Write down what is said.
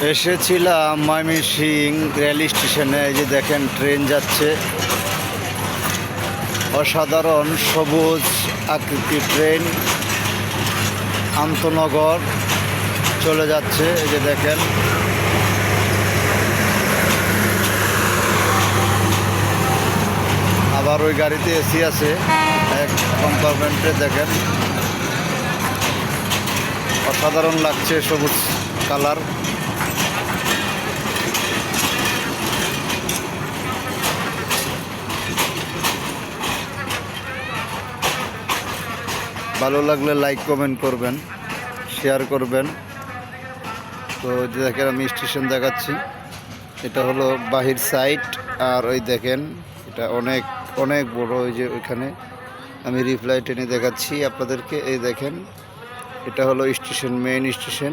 এসেছিলাম ময়মনসিংহ রেল স্টেশনে। এই যে দেখেন ট্রেন যাচ্ছে, অসাধারণ সবুজ আকৃতির ট্রেন আন্তনগর চলে যাচ্ছে। এই যে দেখেন আবার ওই গাড়িতে এসি আছে এক কম্পার্টমেন্টে। দেখেন অসাধারণ লাগছে, সবুজ কালার। ভালো লাগলে লাইক কমেন্ট করবেন, শেয়ার করবেন। তো দেখেন আমি স্টেশন দেখাচ্ছি, এটা হলো বাহির সাইড। আর ওই দেখেন এটা অনেক অনেক বড়। ওই যে ওইখানে আমি রিপ্লাই টেনে দেখাচ্ছি আপনাদেরকে। এই দেখেন এটা হলো স্টেশন, মেইন স্টেশন।